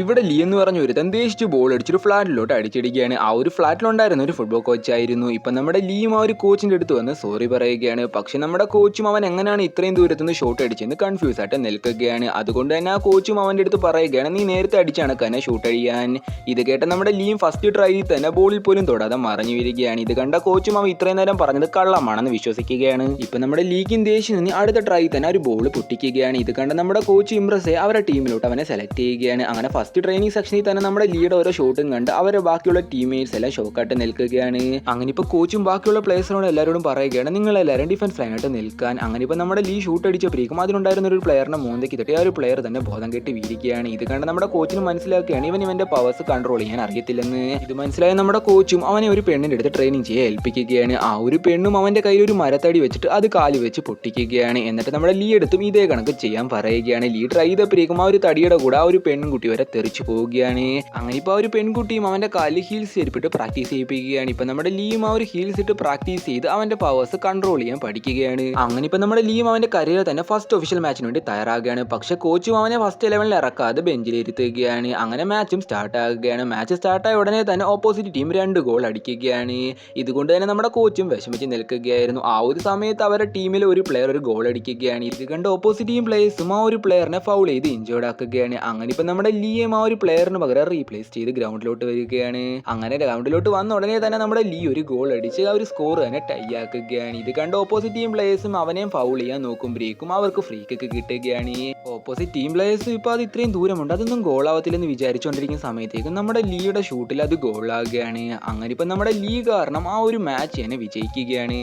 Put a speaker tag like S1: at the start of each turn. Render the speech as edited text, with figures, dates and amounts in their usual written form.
S1: ഇവിടെ ലീ എന്ന് പറഞ്ഞ ഒരുത്തൻ ദേശിച്ച് ബോൾ അടിച്ചൊരു ഫ്ലാറ്റിലോട്ട് അടിച്ചിടിക്കുകയാണ്. ആ ഒരു ഫ്ലാറ്റിലുണ്ടായിരുന്ന ഒരു ഫുട്ബോൾ കോച്ചായിരുന്നു. ഇപ്പം നമ്മുടെ ലീയും ആ ഒരു കോച്ചിൻ്റെ അടുത്ത് വന്ന് സോറി പറയുകയാണ്. പക്ഷെ നമ്മുടെ കോച്ചും അവൻ എങ്ങനെയാണ് ഇത്രയും ദൂരത്തുനിന്ന് ഷോട്ട് അടിച്ചെന്ന് കൺഫ്യൂസ് ആയിട്ട് നിൽക്കുകയാണ്. അതുകൊണ്ട് തന്നെ ആ കോച്ചും അവൻ്റെ അടുത്ത് പറയുകയാണ്, നീ നേരത്തെ അടിച്ചാണ് തന്നെ ഷൂട്ട് അടിയാൻ. ഇത് കേട്ട നമ്മുടെ ലീയും ഫസ്റ്റ് ട്രൈയിൽ തന്നെ ബോളിൽ പോലും തൊടാതെ മറിഞ്ഞു വരികയാണ്. ഇത് കണ്ട കോച്ചും അവൻ ഇത്രയും നേരം പറഞ്ഞത് കള്ളമാണെന്ന് വിശ്വസിക്കുകയാണ്. ഇപ്പം നമ്മുടെ ലീക്കും ദേഷ്യം നിന്ന് അടുത്ത ട്രൈയിൽ തന്നെ ഒരു ബോൾ പൊട്ടിക്കുകയാണ്. ഇത് കണ്ട നമ്മുടെ കോച്ച് ഇംപ്രസ് അവരുടെ ടീമിലോട്ട് അവനെ സെലക്ട് ചെയ്യുകയാണ്. അങ്ങനെ ഫസ്റ്റ് ട്രെയിനിങ് സെക്ഷനിൽ തന്നെ നമ്മുടെ ലീഡ് ഓരോ ഷോട്ടും കണ്ട് അവരെ ബാക്കിയുള്ള ടീംമേറ്റ്സ് എല്ലാം ഷോക്കായിട്ട് നിൽക്കുകയാണ്. അങ്ങനെ ഇപ്പോൾ കോച്ചും ബാക്കിയുള്ള പ്ലേയേഴ്സിനോട് എല്ലാവരോടും പറയുകയാണ്, നിങ്ങളെല്ലാവരും ഡിഫൻസ് ലൈനായിട്ട് നിൽക്കാൻ. അങ്ങനെ ഇപ്പോൾ നമ്മുടെ ലീ ഷൂട്ട് അടിച്ചപ്പോഴേക്കും അതിനുണ്ടായിരുന്ന ഒരു പ്ലെയറിനെ മൂന്നേക്ക് തട്ടി ആ ഒരു പ്ലെയർ തന്നെ ബോധം കെട്ടി വീരിക്കുകയാണ്. ഇത് കണ്ട് നമ്മുടെ കോച്ചിന് മനസ്സിലാക്കുകയാണ് ഇവൻ്റെ പവേഴ്സ് കൺട്രോൾ ചെയ്യാൻ അറിയത്തില്ലെന്ന്. ഇത് മനസ്സിലായ നമ്മുടെ കോച്ചും അവനെ ഒരു പെണ്ണിൻ്റെ അടുത്ത് ട്രെയിനിങ് ചെയ്യാൻ ഏൽപ്പിക്കുകയാണ്. ആ ഒരു പെണ്ണും അവൻ്റെ കയ്യിൽ ഒരു മരത്തടി വെച്ചിട്ട് അത് കാലി വെച്ച് പൊട്ടിക്കുകയാണ്. എന്നിട്ട് നമ്മുടെ ലീ എടുത്തും ഇതേ കണക്ക് ചെയ്യാൻ പറയുകയാണ്. ലീ ട്രൈ ചെയ്തപ്പോഴേക്കും ആ ഒരു തടിയുടെ കൂടെ ആ ഒരു പെൺകുട്ടി വരെ തെറിച്ചു പോവുകയാണ്. അങ്ങനെ ഇപ്പോൾ ആ ഒരു പെൺകുട്ടിയും അവൻ്റെ കാലിൽ ഹീൽസ് ചേർപ്പിട്ട് പ്രാക്ടീസ് ചെയ്യിപ്പിക്കുകയാണ്. ഇപ്പം നമ്മുടെ ലീയും ആ ഒരു ഹീൽസ് ഇട്ട് പ്രാക്ടീസ് ചെയ്ത് അവൻ്റെ പവേഴ്സ് കൺട്രോൾ ചെയ്യാൻ പഠിക്കുകയാണ്. അങ്ങനെ ഇപ്പം നമ്മുടെ ലീയും അവൻ്റെ കരിയർ തന്നെ ഫസ്റ്റ് ഒഫീഷ്യൽ മാച്ചിന് വേണ്ടി തയ്യാറാകുകയാണ്. പക്ഷേ കോച്ചും അവനെ ഫസ്റ്റ് 11 ഇറക്കാതെ ബെഞ്ചിൽ ഇരുത്തുകയാണ്. അങ്ങനെ മാച്ചും സ്റ്റാർട്ട് ആകുകയാണ്. മാച്ച് സ്റ്റാർട്ടായ ഉടനെ തന്നെ ഓപ്പോസിറ്റ് ടീം 2 ഗോൾ അടിക്കുകയാണ്. ഇതുകൊണ്ട് തന്നെ നമ്മുടെ കോച്ചും വിഷമിച്ച് നിൽക്കുകയായിരുന്നു. ആ ഒരു സമയത്ത് അവരുടെ ടീമിലെ ഒരു പ്ലെയർ ഒരു ഗോൾ അടിക്കുകയാണ്. ഇത് കണ്ട് ഓപ്പോസിറ്റ് ടീം പ്ലേയേഴ്സും ആ ഒരു പ്ലെയറിനെ ഫൗൾ ചെയ്ത് ഇഞ്ചേർഡ് ആക്കുകയാണ്. അങ്ങനെ ഇപ്പം നമ്മുടെ ലീയും ആ ഒരു പ്ലെയറിന് പകരം റീപ്ലേസ് ചെയ്ത് ഗ്രൗണ്ടിലോട്ട് വരികയാണ്. അങ്ങനെ ഗ്രൗണ്ടിലോട്ട് വന്ന ഉടനെ തന്നെ നമ്മുടെ ലീ ഒരു ഗോൾ അടിച്ച് ആ ഒരു സ്കോർ തന്നെ ടൈ ആക്കുകയാണ്. ഇത് കണ്ട് ഓപ്പോസിറ്റ് ടീം പ്ലേയേഴ്സും അവനെയും ഫൗൾ ചെയ്യാൻ നോക്കുമ്പോഴേക്കും അവർക്ക് ഫ്രീ കിക്ക് കിട്ടുകയാണ്. ഓപ്പോസിറ്റ് ടീം പ്ലേയേഴ്സും ഇപ്പോൾ അത് ഇത്രയും ദൂരമുണ്ട് അതൊന്നും ഗോളാവത്തില്ലെന്ന് വിചാരിച്ചുകൊണ്ടിരിക്കുന്ന സമയത്തേക്കും നമ്മുടെ ലീയുടെ ഷൂട്ടിൽ അത് ഗോളാകുകയാണ്. അങ്ങനെ ഇപ്പം നമ്മുടെ ലീ കാരണം ആ ഒരു മാച്ച് തന്നെ വിജയിക്കുകയാണ്.